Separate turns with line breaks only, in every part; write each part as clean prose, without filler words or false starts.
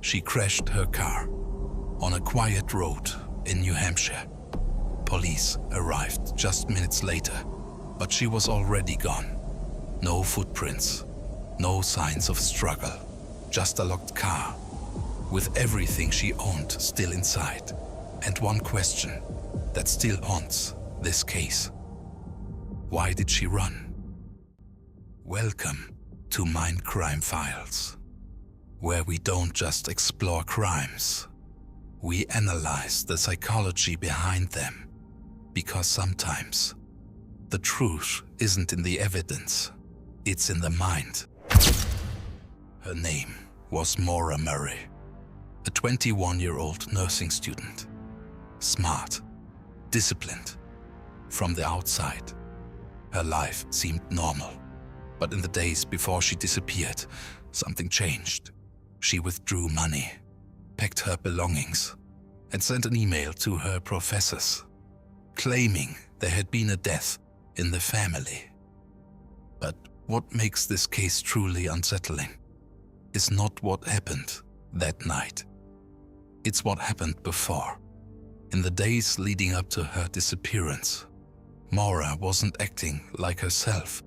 She crashed her car on a quiet road in New Hampshire. Police arrived just minutes later, but she was already gone. No footprints, no signs of struggle, just a locked car with everything she owned still inside. And one question that still haunts this case: why did she run? Welcome to Mind Crime Files, where we don't just explore crimes, we analyze the psychology behind them, because sometimes the truth isn't in the evidence, it's in the mind. Her name was Maura Murray, a 21-year-old nursing student. Smart, disciplined. From the outside, her life seemed normal. But in the days before she disappeared, something changed. She withdrew money, packed her belongings, and sent an email to her professors, claiming there had been a death in the family. But what makes this case truly unsettling is not what happened that night. It's what happened before. In the days leading up to her disappearance, Maura wasn't acting like herself.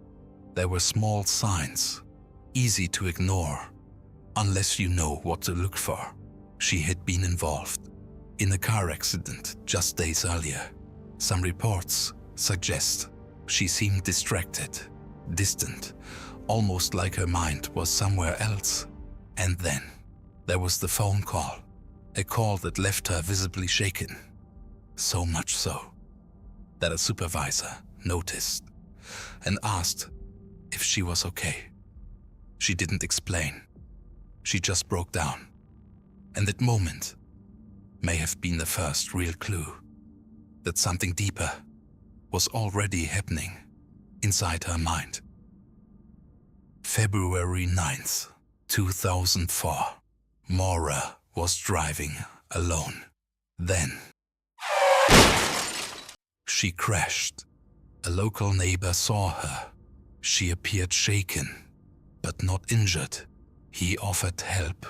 There were small signs, easy to ignore, unless you know what to look for. She had been involved in a car accident just days earlier. Some reports suggest she seemed distracted, distant, almost like her mind was somewhere else. And then there was the phone call, a call that left her visibly shaken. So much so that a supervisor noticed and asked if she was okay. She didn't explain. She just broke down. And that moment may have been the first real clue that something deeper was already happening inside her mind. February 9th, 2004. Maura was driving alone. Then she crashed. A local neighbor saw her. She appeared shaken, but not injured. He offered help.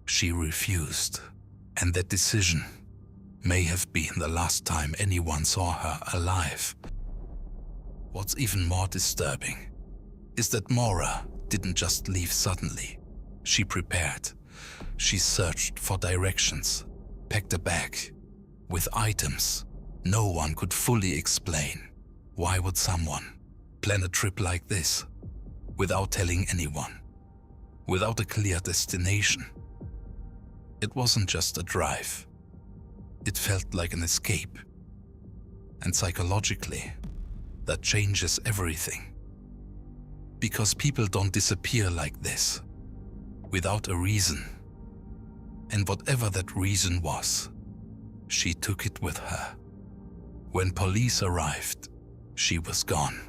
She refused. And that decision may have been the last time anyone saw her alive. What's even more disturbing is that Maura didn't just leave suddenly. She prepared. She searched for directions, packed a bag with items no one could fully explain. Why would someone plan a trip like this without telling anyone, without a clear destination? It wasn't just a drive. It felt like an escape. And psychologically, that changes everything. Because people don't disappear like this, without a reason. And whatever that reason was, she took it with her. When police arrived, she was gone.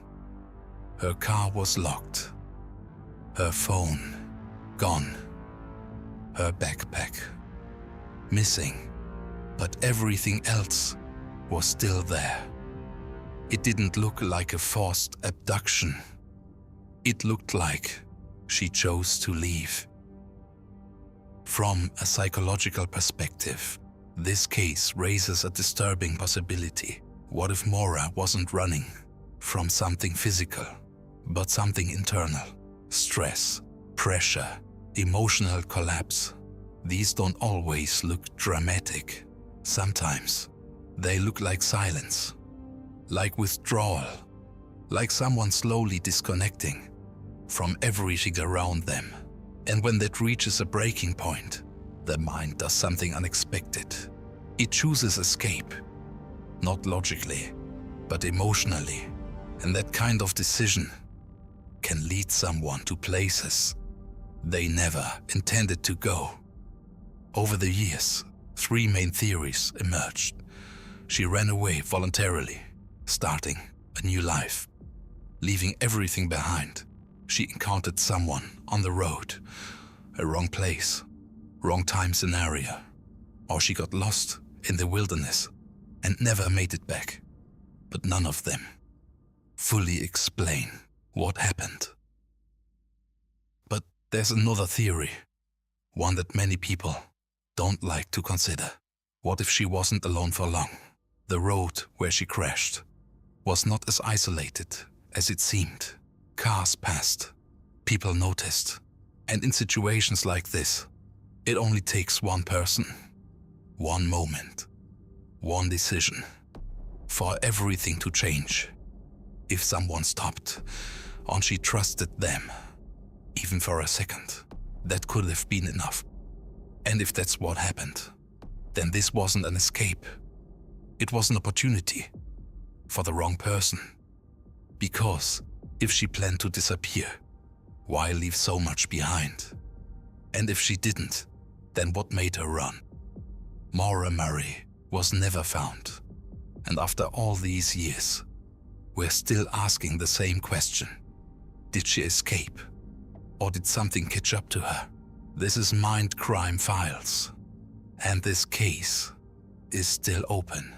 Her car was locked. Her phone gone. Her backpack missing. But everything else was still there. It didn't look like a forced abduction. It looked like she chose to leave. From a psychological perspective, this case raises a disturbing possibility. What if Maura wasn't running from something physical, but something internal? Stress, pressure, emotional collapse. These don't always look dramatic. Sometimes they look like silence, like withdrawal, like someone slowly disconnecting from everything around them. And when that reaches a breaking point, the mind does something unexpected. It chooses escape, not logically, but emotionally. And that kind of decision can lead someone to places they never intended to go. Over the years, 3 main theories emerged. She ran away voluntarily, starting a new life, leaving everything behind. She encountered someone on the road, a wrong place, wrong time scenario, or she got lost in the wilderness and never made it back. But none of them fully explain what happened. But there's another theory, one that many people don't like to consider. What if she wasn't alone for long? The road where she crashed was not as isolated as it seemed. Cars passed, people noticed, and in situations like this, it only takes one person, one moment, one decision for everything to change. If someone stopped, and she trusted them, even for a second, that could have been enough. And if that's what happened, then this wasn't an escape. It was an opportunity for the wrong person. Because if she planned to disappear, why leave so much behind? And if she didn't, then what made her run? Maura Murray was never found. And after all these years, we're still asking the same question. Did she escape? Or did something catch up to her? This is Mind Crime Files. And this case is still open.